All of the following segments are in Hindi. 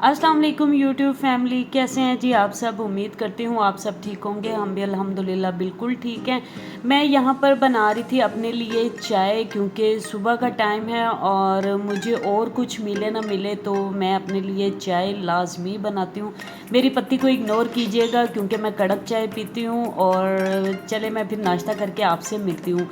अस्सलाम वालेकुम यूट्यूब फैमिली, कैसे हैं जी आप सब। उम्मीद करती हूँ आप सब ठीक होंगे। हम भी अल्हम्दुलिल्लाह बिल्कुल ठीक हैं। मैं यहाँ पर बना रही थी अपने लिए चाय, क्योंकि सुबह का टाइम है और मुझे और कुछ मिले ना मिले तो मैं अपने लिए चाय लाजमी बनाती हूँ। मेरी पत्ती को इग्नोर कीजिएगा क्योंकि मैं कड़क चाय पीती हूँ। और चले मैं फिर नाश्ता करके आपसे मिलती हूँ।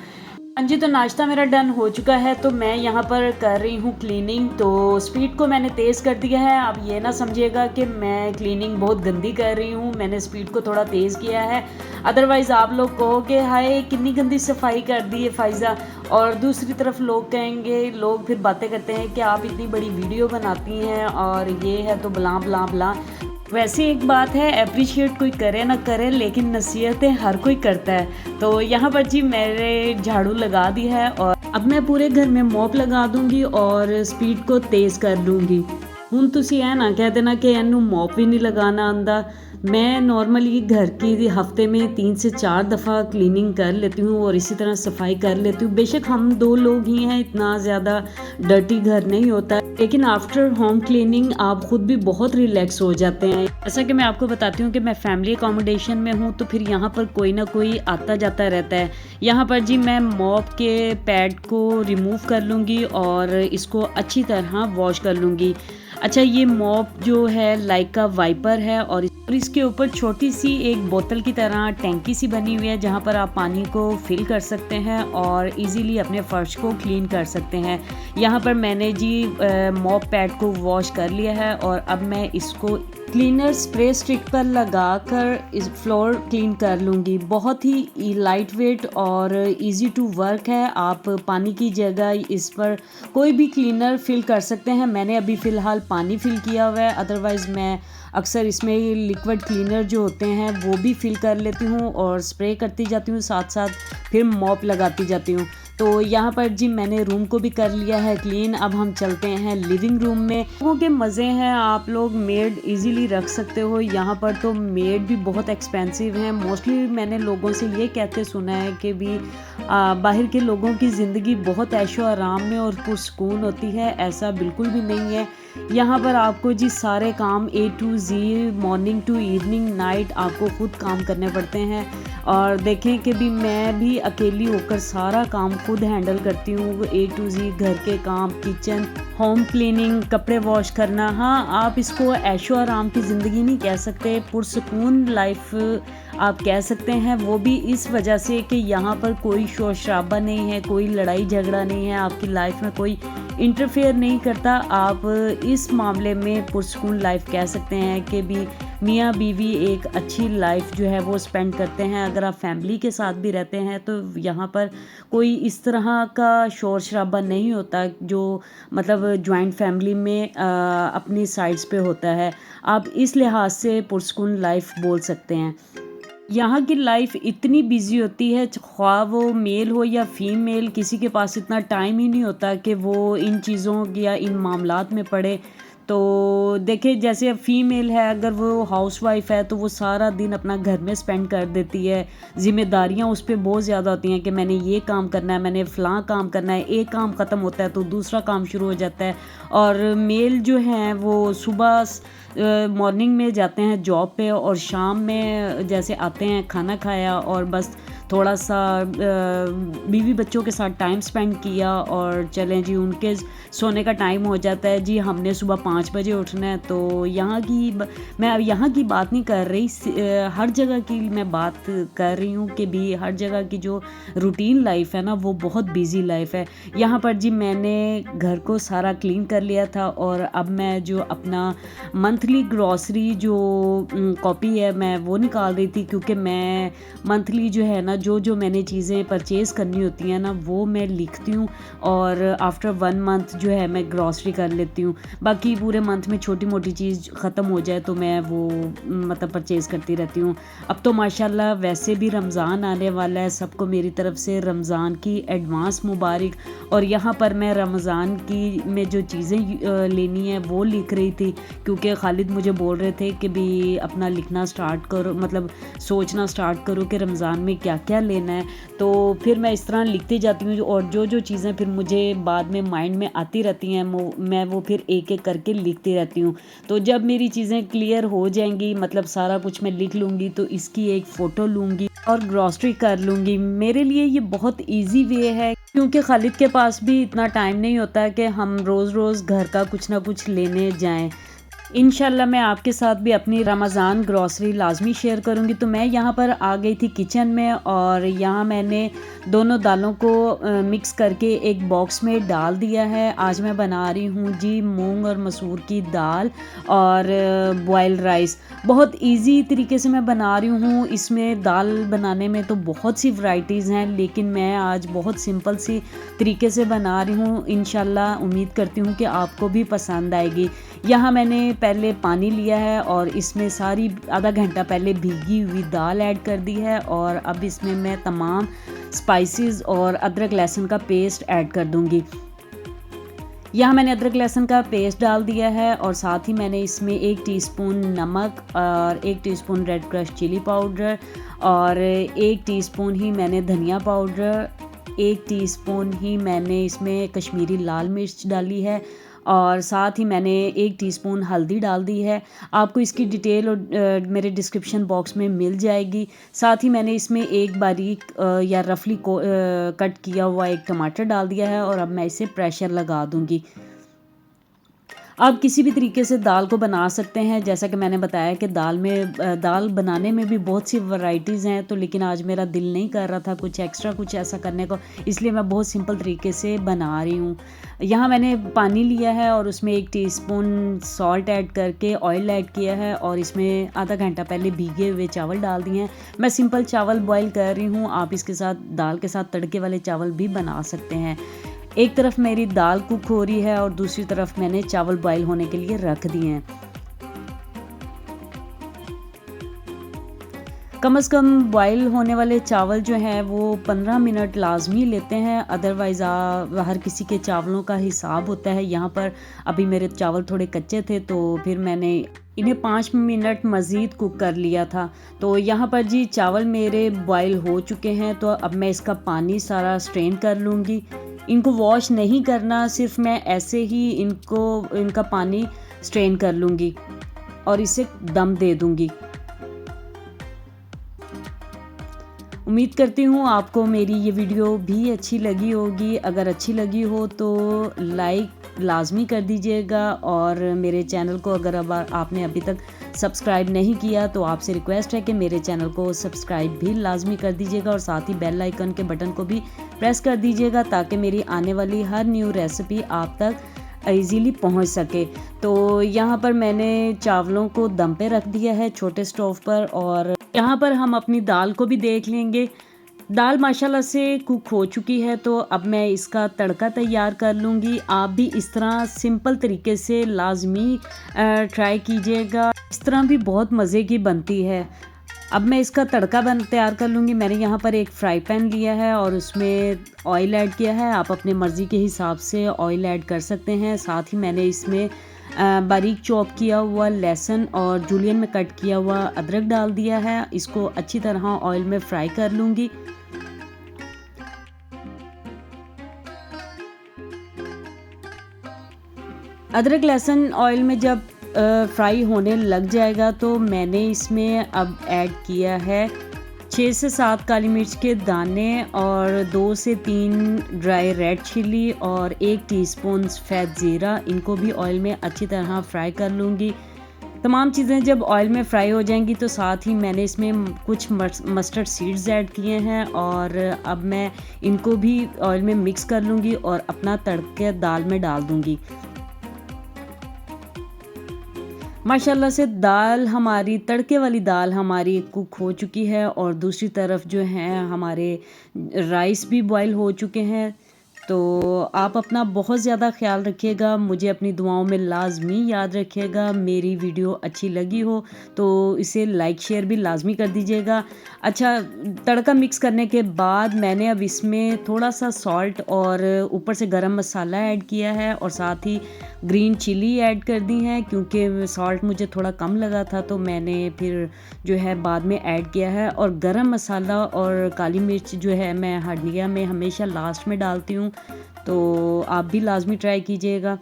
हाँ जी, तो नाश्ता मेरा डन हो चुका है, तो मैं यहाँ पर कर रही हूँ क्लीनिंग। तो स्पीड को मैंने तेज़ कर दिया है। अब ये ना समझिएगा कि मैं क्लीनिंग बहुत गंदी कर रही हूँ, मैंने स्पीड को थोड़ा तेज़ किया है। अदरवाइज़ आप लोग कहोगे हाय कितनी गंदी सफाई कर दी है फ़ाइज़ा। और दूसरी तरफ लोग कहेंगे, लोग फिर बातें करते हैं कि आप इतनी बड़ी वीडियो बनाती हैं और ये है तो बला बला बला। वैसे एक बात है, अप्रिशिएट कोई करे ना करे लेकिन नसीहतें हर कोई करता है। तो यहाँ पर जी मेरे झाड़ू लगा दी है और अब मैं पूरे घर में मॉप लगा दूंगी और स्पीड को तेज़ कर लूँगी। ਹੁਣ ਤੁਸੀਂ ਇਹ ना कह देना कि ਇਹਨੂੰ मॉप भी नहीं लगाना आंदा। मैं नॉर्मली घर की हफ्ते में 3 से 4 दफ़ा क्लीनिंग कर लेती हूँ और इसी तरह सफाई कर लेती हूँ। बेशक हम 2 लोग ही हैं, इतना ज़्यादा डर्टी घर नहीं होता, लेकिन आफ्टर होम क्लीनिंग आप ख़ुद भी बहुत रिलैक्स हो जाते हैं। जैसा कि मैं आपको बताती हूँ कि मैं फैमिली अकोमोडेशन में हूँ, तो फिर यहाँ पर कोई ना कोई आता जाता रहता है। यहाँ पर जी मैं मॉप के पैड को रिमूव कर लूँगी और इसको अच्छी तरह वॉश कर लूँगी। अच्छा, ये मॉप जो है लाइक का वाइपर है और इसके ऊपर छोटी सी एक बोतल की तरह टैंकी सी बनी हुई है, जहाँ पर आप पानी को फिल कर सकते हैं और इजीली अपने फर्श को क्लीन कर सकते हैं। यहाँ पर मैंने जी मॉप पैड को वॉश कर लिया है और अब मैं इसको क्लीनर स्प्रे स्टिक पर लगाकर इस फ्लोर क्लीन कर लूँगी। बहुत ही लाइट वेट और इजी टू वर्क है। आप पानी की जगह इस पर कोई भी क्लीनर फिल कर सकते हैं। मैंने अभी फ़िलहाल पानी फिल किया हुआ है, अदरवाइज़ मैं अक्सर इसमें लिक्विड क्लीनर जो होते हैं वो भी फिल कर लेती हूँ और स्प्रे करती जाती हूँ, साथ साथ फिर मॉप लगाती जाती हूँ। तो यहाँ पर जी मैंने रूम को भी कर लिया है क्लीन। अब हम चलते हैं लिविंग रूम में। लोगों के मज़े हैं, आप लोग मेड इजीली रख सकते हो। यहाँ पर तो मेड भी बहुत एक्सपेंसिव हैं। मोस्टली मैंने लोगों से ये कहते सुना है कि भी बाहर के लोगों की ज़िंदगी बहुत ऐशो आराम में और पुरसकून होती है। ऐसा बिल्कुल भी नहीं है। यहाँ पर आपको जी सारे काम A to Z, morning to evening night आपको खुद काम करने पड़ते हैं। और देखें कि भी मैं भी अकेली होकर सारा काम खुद हैंडल करती हूँ। A to Z घर के काम, किचन, होम क्लीनिंग, कपड़े वॉश करना। हाँ, आप इसको ऐशो आराम की ज़िंदगी नहीं कह सकते, पुरसकून लाइफ आप कह सकते हैं। वो भी इस वजह से कि यहाँ पर कोई शोर शराबा नहीं है, कोई लड़ाई झगड़ा नहीं है, आपकी लाइफ में कोई इंटरफेयर नहीं करता। आप इस मामले में पुरसकून लाइफ कह सकते हैं कि भी मियाँ बीवी एक अच्छी लाइफ जो है वो स्पेंड करते हैं। अगर आप फैमिली के साथ भी रहते हैं तो यहाँ पर कोई इस तरह का शोर शराबा नहीं होता जो मतलब जॉइंट फैमिली में अपनी साइड्स पे होता है। आप इस लिहाज से पुरसकून लाइफ बोल सकते हैं। यहाँ की लाइफ इतनी बिजी होती है, ख्वाह वो मेल हो या फीमेल, किसी के पास इतना टाइम ही नहीं होता कि वो इन चीज़ों या इन मामलात में पड़े। तो देखिए, जैसे फीमेल है, अगर वो हाउसवाइफ है तो वो सारा दिन अपना घर में स्पेंड कर देती है। ज़िम्मेदारियाँ उस पे बहुत ज़्यादा होती हैं कि मैंने ये काम करना है, मैंने फ़लाँ काम करना है। एक काम ख़त्म होता है तो दूसरा काम शुरू हो जाता है। और मेल जो हैं वो सुबह मॉर्निंग में जाते हैं जॉब पे और शाम में जैसे आते हैं, खाना खाया और बस थोड़ा सा बीवी बच्चों के साथ टाइम स्पेंड किया और चलें जी, उनके सोने का टाइम हो जाता है। जी हमने सुबह 5 बजे उठना है। तो यहाँ की मैं अब यहाँ की बात नहीं कर रही, हर जगह की मैं बात कर रही हूँ कि भी हर जगह की जो रूटीन लाइफ है ना वो बहुत बिजी लाइफ है। यहाँ पर जी मैंने घर को सारा क्लीन कर लिया था और अब मैं जो अपना मंथली ग्रॉसरी जो कॉपी है मैं वो निकाल रही थी, क्योंकि मैं मंथली जो है ना जो मैंने चीज़ें परचेज़ करनी होती हैं ना वो मैं लिखती हूँ और आफ्टर 1 मंथ जो है मैं ग्रॉसरी कर लेती हूँ। बाकी पूरे मंथ में छोटी मोटी चीज़ ख़त्म हो जाए तो मैं वो मतलब परचेज़ करती रहती हूँ। अब तो माशाल्लाह वैसे भी रमज़ान आने वाला है, सबको मेरी तरफ से रमज़ान की एडवांस मुबारक। और यहाँ पर मैं रमज़ान की में जो चीज़ें लेनी है वो लिख रही थी, क्योंकि खालिद मुझे बोल रहे थे कि भी अपना लिखना स्टार्ट करो, मतलब सोचना स्टार्ट करो कि रमज़ान में क्या क्या लेना है, तो फिर मैं इस तरह लिखती जाती हूँ और जो जो चीज़ें फिर मुझे बाद में माइंड में आती रहती हैं मैं वो फिर एक एक करके लिखती रहती हूँ। तो जब मेरी चीज़ें क्लियर हो जाएंगी, मतलब सारा कुछ मैं लिख लूँगी, तो इसकी एक फ़ोटो लूँगी और ग्रॉसरी कर लूँगी। मेरे लिए ये बहुत ईजी वे है, क्योंकि खालिद के पास भी इतना टाइम नहीं होता कि हम रोज़ रोज़ घर का कुछ ना कुछ लेने जाएं। इंशाल्लाह मैं आपके साथ भी अपनी रमज़ान ग्रॉसरी लाजमी शेयर करूंगी। तो मैं यहाँ पर आ गई थी किचन में और यहाँ मैंने दोनों दालों को मिक्स करके एक बॉक्स में डाल दिया है। आज मैं बना रही हूँ जी मूंग और मसूर की दाल और बॉयल राइस। बहुत इजी तरीके से मैं बना रही हूँ। इसमें दाल बनाने में तो बहुत सी वैरायटीज़ हैं, लेकिन मैं आज बहुत सिंपल सी तरीके से बना रही हूँ। इंशाल्लाह उम्मीद करती हूँ कि आपको भी पसंद आएगी। यहाँ मैंने पहले पानी लिया है और इसमें सारी आधा घंटा पहले भीगी हुई दाल ऐड कर दी है और अब इसमें मैं तमाम स्पाइसेस और अदरक लहसुन का पेस्ट ऐड कर दूंगी। यहाँ मैंने अदरक लहसुन का पेस्ट डाल दिया है और साथ ही मैंने इसमें 1 टीस्पून नमक और 1 teaspoon red crush chilli powder और 1 टीस्पून ही मैंने धनिया पाउडर, 1 टीस्पून ही मैंने इसमें कश्मीरी लाल मिर्च डाली है और साथ ही मैंने 1 टीस्पून हल्दी डाल दी है। आपको इसकी डिटेल और मेरे डिस्क्रिप्शन बॉक्स में मिल जाएगी। साथ ही मैंने इसमें एक बारीक या रफली कट किया हुआ एक टमाटर डाल दिया है और अब मैं इसे प्रेशर लगा दूंगी। आप किसी भी तरीके से दाल को बना सकते हैं, जैसा कि मैंने बताया कि दाल बनाने में भी बहुत सी वैरायटीज़ हैं, तो लेकिन आज मेरा दिल नहीं कर रहा था कुछ एक्स्ट्रा कुछ ऐसा करने को, इसलिए मैं बहुत सिंपल तरीके से बना रही हूँ। यहाँ मैंने पानी लिया है और उसमें 1 टीस्पून सॉल्ट ऐड करके ऑयल ऐड किया है और इसमें आधा घंटा पहले भीगे हुए चावल डाल दिए हैं। मैं सिंपल चावल बॉईल कर रही हूँ, आप इसके साथ दाल के साथ तड़के वाले चावल भी बना सकते हैं। एक तरफ मेरी दाल कुक हो रही है और दूसरी तरफ मैंने चावल बॉईल होने के लिए रख दिए हैं। कम से कम बॉईल होने वाले चावल जो हैं वो 15 मिनट लाजमी लेते हैं, अदरवाइज़ हर किसी के चावलों का हिसाब होता है। यहाँ पर अभी मेरे चावल थोड़े कच्चे थे तो फिर मैंने इन्हें 5 मिनट मज़ीद कुक कर लिया था। तो यहाँ पर जी चावल मेरे बॉईल हो चुके हैं, तो अब मैं इसका पानी सारा स्ट्रेन कर लूँगी। इनको वॉश नहीं करना, सिर्फ मैं ऐसे ही इनका पानी स्ट्रेन कर लूँगी और इसे दम दे दूँगी। उम्मीद करती हूँ आपको मेरी ये वीडियो भी अच्छी लगी होगी। अगर अच्छी लगी हो तो लाइक लाजमी कर दीजिएगा और मेरे चैनल को अगर अब आपने अभी तक सब्सक्राइब नहीं किया तो आपसे रिक्वेस्ट है कि मेरे चैनल को सब्सक्राइब भी लाजमी कर दीजिएगा और साथ ही बेल आइकन के बटन को भी प्रेस कर दीजिएगा ताकि मेरी आने वाली हर न्यू रेसिपी आप तक इजीली पहुंच सके। तो यहाँ पर मैंने चावलों को दम पे रख दिया है छोटे स्टोव पर और यहाँ पर हम अपनी दाल को भी देख लेंगे। दाल माशाल्लाह से कुक हो चुकी है, तो अब मैं इसका तड़का तैयार कर लूँगी। आप भी इस तरह सिंपल तरीके से लाजमी ट्राई कीजिएगा, इस तरह भी बहुत मज़े की बनती है। अब मैं इसका तड़का तैयार कर लूँगी। मैंने यहाँ पर एक फ्राई पैन लिया है और उसमें ऑयल ऐड किया है। आप अपने मर्ज़ी के हिसाब से ऑयल ऐड कर सकते हैं। साथ ही मैंने इसमें बारीक चॉप किया हुआ लहसुन और जूलियन में कट किया हुआ अदरक डाल दिया है। इसको अच्छी तरह ऑयल में फ्राई कर लूँगी। अदरक लहसुन ऑयल में जब फ्राई होने लग जाएगा तो मैंने इसमें अब ऐड किया है 6 से 7 काली मिर्च के दाने और 2 से 3 ड्राई रेड चिली और 1 टीस्पून सफ़ेद ज़ीरा। इनको भी ऑयल में अच्छी तरह फ्राई कर लूँगी। तमाम चीज़ें जब ऑयल में फ्राई हो जाएंगी तो साथ ही मैंने इसमें कुछ मस्टर्ड सीड्स ऐड किए हैं और अब मैं इनको भी ऑयल में मिक्स कर लूँगी और अपना तड़के दाल में डाल दूँगी। माशाल्लाह से दाल हमारी तड़के वाली दाल हमारी कुक हो चुकी है और दूसरी तरफ जो है हमारे राइस भी बॉईल हो चुके हैं। तो आप अपना बहुत ज़्यादा ख़्याल रखिएगा, मुझे अपनी दुआओं में लाज़मी याद रखिएगा। मेरी वीडियो अच्छी लगी हो तो इसे लाइक शेयर भी लाज़मी कर दीजिएगा। अच्छा, तड़का मिक्स करने के बाद मैंने अब इसमें थोड़ा-सा सॉल्ट और ऊपर से गरम मसाला ऐड किया है और साथ ही ग्रीन चिली ऐड कर दी है, क्योंकि सॉल्ट मुझे थोड़ा कम लगा था तो मैंने फिर जो है बाद में ऐड किया है। और गरम मसाला और काली मिर्च जो है मैं हंडिया में हमेशा लास्ट में डालती हूँ, तो आप भी लाज़मी ट्राई कीजिएगा।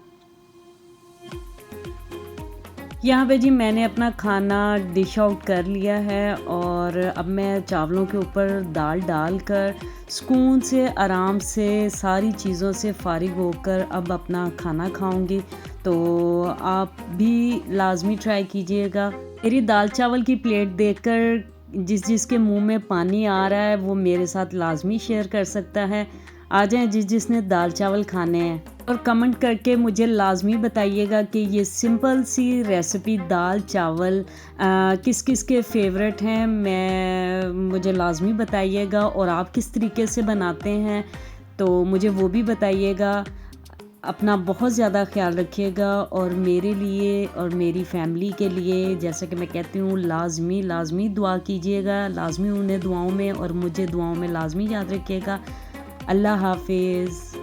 यहाँ पे जी मैंने अपना खाना डिश आउट कर लिया है और अब मैं चावलों के ऊपर दाल डालकर सुकून से आराम से सारी चीज़ों से फ़ारिग होकर अब अपना खाना खाऊंगी। तो आप भी लाज़मी ट्राई कीजिएगा। मेरी दाल चावल की प्लेट देखकर जिसके मुंह में पानी आ रहा है वो मेरे साथ लाज़मी शेयर कर सकता है। आ जाएं जिसने दाल चावल खाने हैं, और कमेंट करके मुझे लाज़मी बताइएगा कि ये सिंपल सी रेसिपी दाल चावल किस किस के फेवरेट हैं। मुझे लाज़मी बताइएगा, और आप किस तरीके से बनाते हैं तो मुझे वो भी बताइएगा। अपना बहुत ज़्यादा ख्याल रखिएगा, और मेरे लिए और मेरी फैमिली के लिए जैसा कि मैं कहती हूँ लाज़मी लाज़मी दुआ कीजिएगा, लाज़मी उन्हें दुआओं में और मुझे दुआओं में लाज़मी याद रखिएगा। अल्लाह हाफ़िज़।